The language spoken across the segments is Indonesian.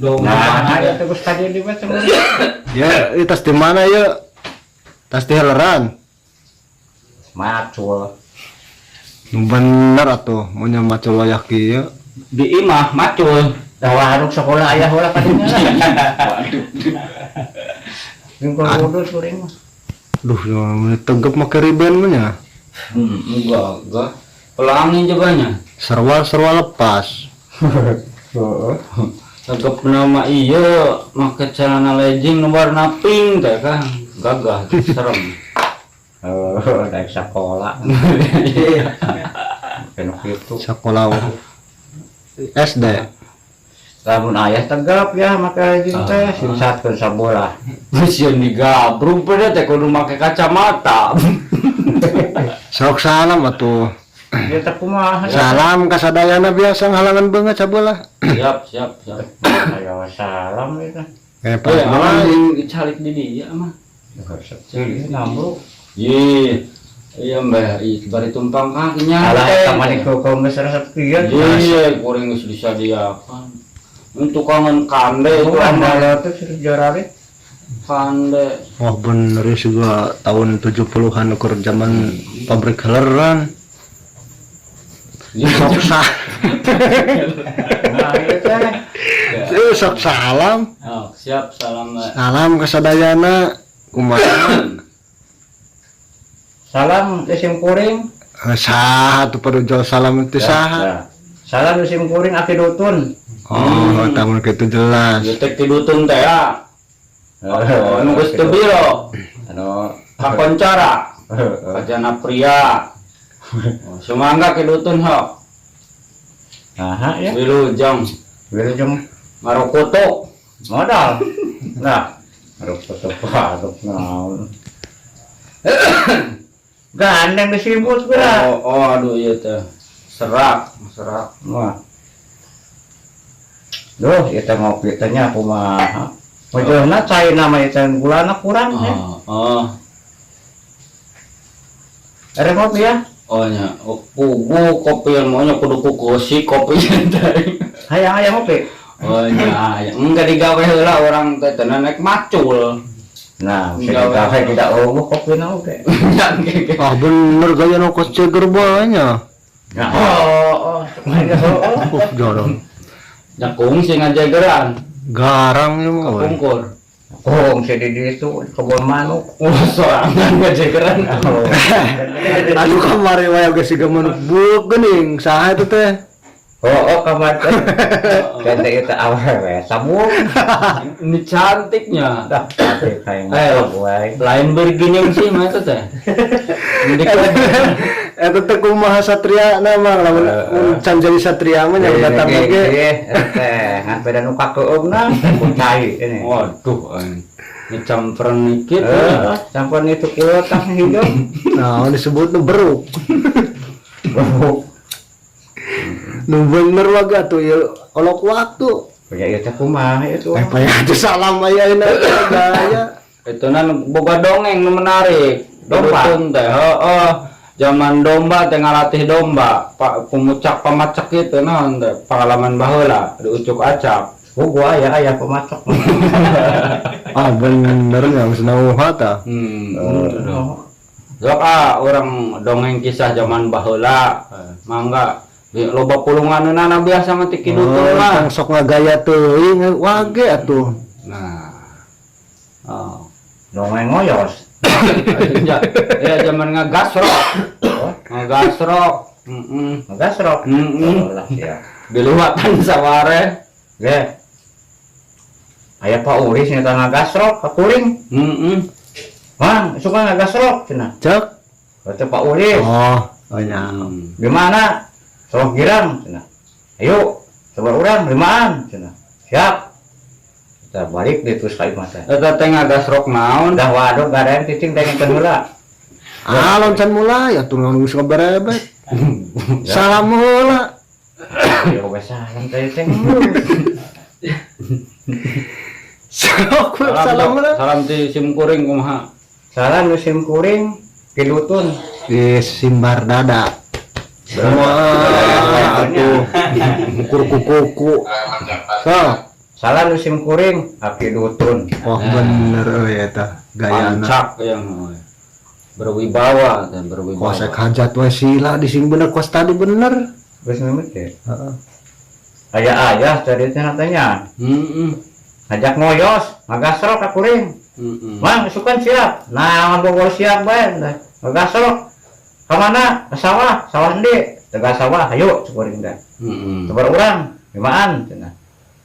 Nah, ya terus tadi di mana? Ya, tas di mana ya? Tas di heleran. Macul. Bener atuh, mau macul wayak kieu. Di imah macul. Da warung sekolah ayah heula kadinya. Waduh. Bingkul kudus kuring mah. Duh, tegep make riben mah nya. Enggak. Pelangin jaganya. Serwal lepas. Heeh. Tegep nama iya make celana legging nu warna pink teh kan. Gagah serem. Oh, dari sekolah. Kena gitu. Sekolah SD. Lamun ayah tegap ya make jeung teh simsatkeun sabola. Mesin digabrung pada teh kudu make kacamata. Sok salam atuh. Dia teh kumaha? Salam ka sadayana biasa ngalangan beungeut sabelah. Siap. Ayo salam itu. Kayak Eh, pas aman dicalik di dia mah. Jadi nambru. Iya mbak, bari tumpang kakinya. Alah tamani kok geus resep kieu. Iya, kuring geus disadiakan. Untuk kangen kande itu Anda teh sejarah we. kande. wah bener ya juga tahun 70-an ukur zaman pabrik heleran. Sok salam. Nah, ieu teh. Sok salam. Oh, siap salam mbak. Salam ka sadayana. Kumaha? Salam teh sim kuring. Saha tuh padujol salam itu saha. Salam teh sim kuring aki dutun. Oh, tamun kitu jelas. Jutek tidutun teh ya. Anu geus teu biro. Anu Kakoncara. Kajana pria. Sumangga kidutun ho. Nah, ya. Wilujeng. Wilujeng Ngarokoto. modal. Nah, harus foto naon. Gandeng disebut geura. Aduh iya teh. Serak. Wah. Duh, eta ngopi teh nya kumaha. Mojohna cai nama eta gulana kurang ya. Ada kopi ya? Oh nya, pugu kopi yang maunya kudu kukusi kopi teh. Hayang ngopi. Oh nya, enggak digawe heula orang teh tenan naik macul. Nah, gawe tidak kopi na oke. Ah bener gaya nokos ceger banyak. Nah, oh. Jorong. Nyakung sing ngajageran, Garang ya mah. kungkur. Oh, si di itu kebun manuk. Sorangan ngajageran. Aduh kamari wae geus siga manuk buuk geuning. Saha itu teh? Oh, kamar teh. Kan teh eta awewe sabun. Ini cantiknya. Dah, tapi kayak wae. Lain bergining sih mah itu teh. Eta teh kumaha satria nama lamun can jadi satria mah nya datang ge. Teh, han beda nu kakeugna kucai ini. Waduh, ini campuran dikit. Campur itu kieu tah hidup. Nah, disebut nu beruk. Bau. Nu bener wae tuh ya olok waktu. Ya ieu teh kumaha itu. Payah teh salam aya gaya. Itu nan boga dongeng nu menarik. Domba. Dutun teh, heeh. Zaman domba teh ngalatih domba, Pak pemucak pamacak itu naon teh pengalaman baheula di ucuk acak. Oh, gua aya pemacok. Ah bener nya geus nauha tah. Sok orang dongeng kisah zaman baheula. Mangga loba pulunganna biasa mah ti kidutun mah. Sok ngagaya teuing wage atuh. Nah. Oh. Dongeng ngoyos. Ya zaman ngagasrok. Ngagasrok. Gasrok. Lah ya. Diluatan saware. Ge. Aya Pak Uris nya ngagasrok kakuring. Mang, suka ngagasrok cenah. Cek. Kata Pak Uris. Oh nya. Gimana? Sok girang cenah. Ayo, coba urang limaan cenah. Siap. Kita balik di terus kayu mata. Eta teh ngagasrok naon? Dah waduh gadaeng cicing tengen heula. Ah loncan mulai atuh geus ngaberebet. Salam heula. Ya wes salam teh teh. Sok salam heula. Salam ti sim kuring kumaha? Salam musim kuring kidutun. Di simbar dada. Semua atuh ukur kuku. Sok salah lu sim kuring aki dutun. Oh bener eta gayana. Pancak yang berwibawa dan berwibawa. Kosek hajat we sila di sing bener kos tadi bener. Geus mimiti. Heeh. Ayah tadi teh tanya. Ajak ngoyos, ngagasrok ka kuring. Mang sukan siap. Nah, ngomong siap bae. Ngagasrok. Ka mana? Ka sawah, sawah ndi? Tega sawah, ayo kuring teh. Sebar urang, limaan cenah.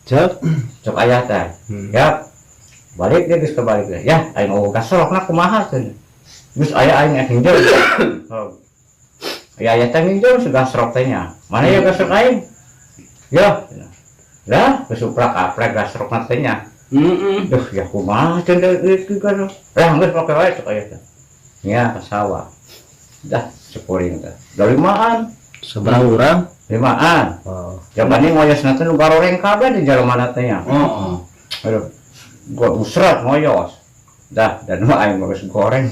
Cep. Cok ayah teh. Ya. Balik dia geus kebalik deh. Ya, aing mau gasrokna kumaha cenah. Geus aya aing hinjeul. Oh. Ya aya teh hinjeul segasrok teh nya. Mana ya gasrok aing? Ya. Lah, kesuprak aprek gasrok teh nya. Duh, ya kumaha cenah iki kan. Geus pake wae cok aya teh. Ya, ka sawah. Dah, sekuring teh. Dalimaan. Seberang urang? Limaan. Oh. Jabani ngoyosna teh nu garoreng kabeh di jalemana teh nya. Aduh. Gua usrat ngoyos. Dah, dan mah aing geus goreng.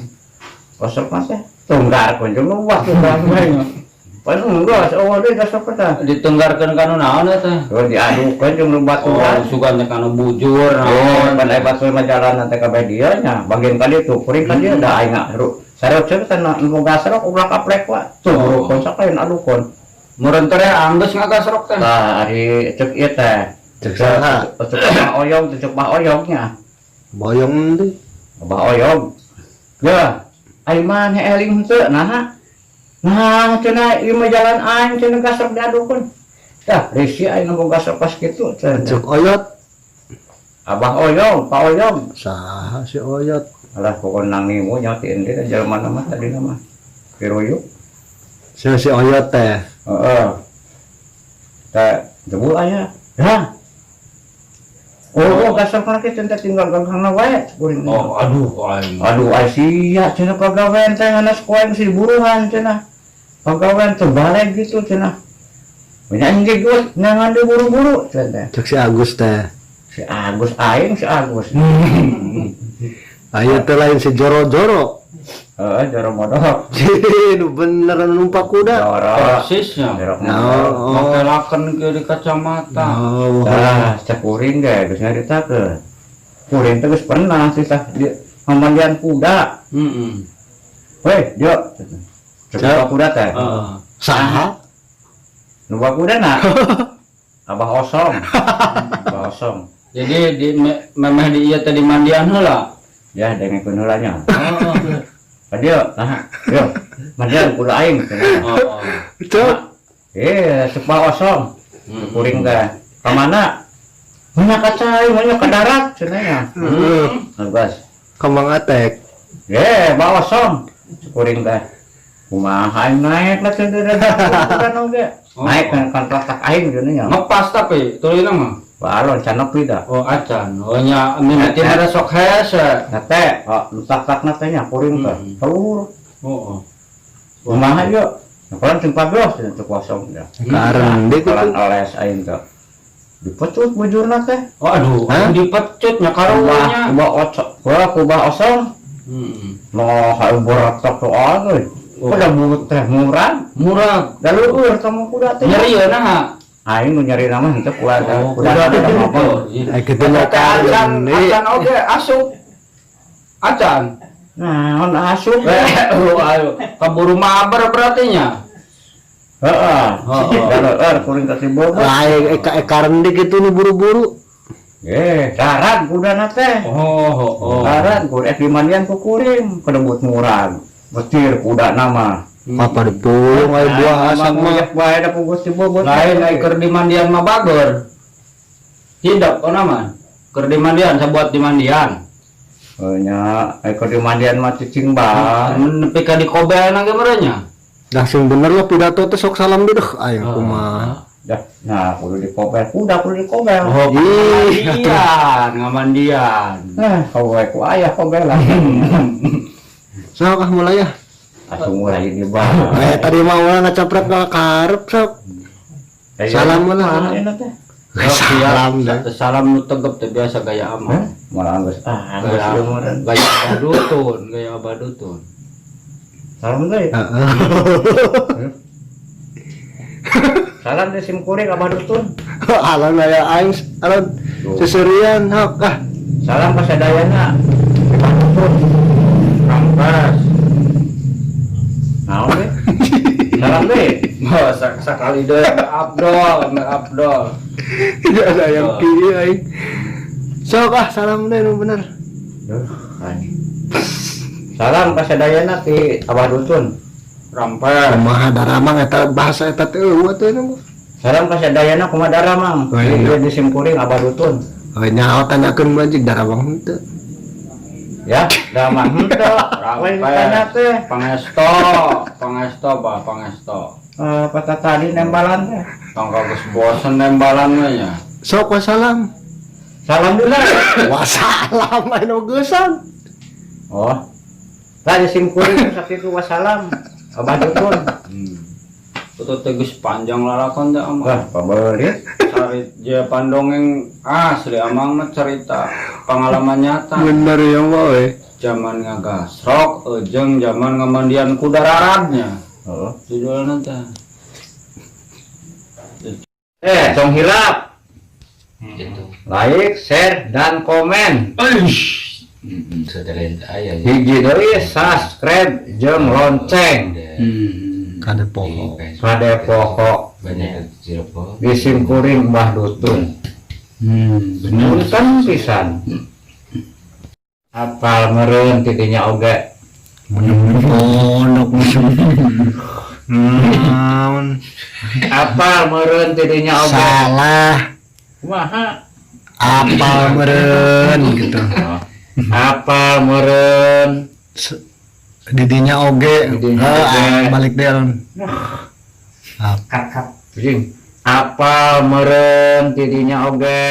Kosok mah teh tunggar kunjung luas tuh kan main. Pan enggak, oh deui gasok teh. Ditenggarkeun kanu naon eta? Oh diadukeun jeung baturan. Sugan teh kanu bujur Oh, naon. pan aya batu mah jalan teh ka dia nya. Bagian kali itu kuring ka dia da aing ngaru. Sarep teh nu gasrok ulah kaplek wa. Tuh, konsok lain adukon. Meureun teh anggeus ngagasrok teh. Tah ari cek ieu teh. Cek saha? Cek mah oyong, cek mah oyongnya. Boyong deui. Abah oyong. Ya, aing mah eling henteu naha. Nah, cenah ieu mah jalan aing cenah gasrok diadukun. Dah, resi aing ngomong gasrok pas kitu cenah. Cek oyot. Abah oyong, Pak oyong. Saha si oyot? Alah pokon nang nimu nya ti ende jelema mah tadi mah. Piruyuk. Si oyot teh. Heeh. Teh debu aya. Ya. Oh, gasrok kana cenah tinggal gangkangna wae kuring. Oh, aduh aing. Aduh, sia cenah pagawean teh nganas koeng si buruhan cenah. Pagawean teh balik gitu cenah. Banyak anjing geus nangan deui buru-buru cenah. Cek si Agus teh. Si Agus aing si Agus. Aya teh lain si Joro-Joro. Heeh, jaro modok. Nu bener numpak kuda. Joro. Persisnya. Jaro Oh, modok. oh. Makelakeun ke di kacamata. Oh. Tah, cek kuring ge geus nyaritakeun. Kuring teh geus pernah sih tah di pemandian kuda. Weh, yo. Cek kuda teh. Heeh. Saha? Nu kuda na. Abah Osong. Abah Osong. Jadi di memeh di ieu teh di mandian heula. Ya, dengekeun heula nya. Oh. Adio, nah, yo. Mandian kuda aing cenah. Oh. Cek. Sepah osong. Kuring teh. Ka mana? Mana ka cai, mana ka darat cenah nya. Bagus. Kembang atek. Bawa osong. Kuring teh. Kumaha aing naik lah cenah kuda oge. Naik kan tak aing cenah nya. Ngepas tapi tulina mah. Balon can nepi dah. Oh acan. Oh nya mimiti ada sok hese. Nah teh, tak-takna teh nya kuring teh. Telur. Oh. Kumaha yo? Nakolan jeung pagos cenah teu kosong dah. Kareng deui Nakolan kitu. oles aing teh. Dipecut bujurna teh. Oh aduh, Hah? dipecut nya karunya. Kubah osong. Mau hayu boratok tuh euy. Kuda buut teh murah. Murah. Da leueur kamu kuda teh. Nyeri ya nah. Aing nu nyari nama henteu kuda. Kuda teh Kuda gitu. Ai kitu mah Acan, kareng deui. acan oge asup. Acan. Nah, on asup. Ayo, kaburu mabar berarti nya. Heeh. Oh. Da leueur kuring kasih bobo. Ai kareng deui kitu nu buru-buru. Darat kudana teh. Oh. Darat kuda di mandian ku kuring, kedebut murah. Betir kuda nama. Apa dipulung ai buah asam mah. Mah bae da pugus di bobo. Lain ai keur di mandian mah bageur. Hidup kona mah. Keur di mandian sabuat di mandian. Nya keur di mandian mah cicing ba. Nepi ka di kobelna ge merenya. Langsung bener lah pidato teh sok salam deui aya kumaha. Dah, nah kudu di kobel, kuda kudu di kobel. Oh, Ih. ngamandian. Kau ku ayah kobelan. Sok mulai ya. Langsung mulai di bawah. Tadi mau ngacapret ka karep sok. Salam lah. Salam dah. Salam nu tegep teh biasa gaya aman. Malah geus Gaya badutun, gaya badutun. Salam deui. Salam di simkuring Abah Dutun. Alam aya aing alam seserian hak ah. Salam kasadayana Abah Dutun. Rampes. Naon deh? Salam deh. Oh, sekali deh Mbak Abdul. Tidak ada yang kieu aing. Sok ah salam deh nu bener. Duh, kan. Salam kasadayana ti Abah Dutun. Rampes. Kumaha daramang eta bahasa eta teh eueuh teh nu. Salam kasadayana kumadara mang. Oh, iya. Dia di simkuring Abah Dutun. Oh nyaho tanyakeun mah daramang henteu. Ya, damang henteu. Lain tanya teh. Pangesto bah pangesto. Patah tadi nembalan teh. Tangka geus bosen nembalan mah nya. Sok wassalam. Salam dulu. Wassalam anu geusan. Oh. Tadi simkuring sakitu wassalam. Abah Dutun. Itu tegas panjang lalakon teh amang. Wah, pabeureut. Cari je pandongeng asli amang mah cerita pengalaman nyata. Bener ya mah we. Zaman ngagasrok jeung zaman ngamandian kuda raradnya. Oh. Judulna teh. Tong hilap. Like, share, dan komen. Hiji deui subscribe jeung lonceng. Kade poho. Kade pokok di simkuring Mbah Dutun. Punten pisan. Apal meureun titinya oge. Pondok naon? Apal meureun titinya oge. Salah. Kumaha? Apal meureun gitu. Apal meureun. Didinya oge. Didinya oge. Balik deh alun. Apal meureun titinya oge.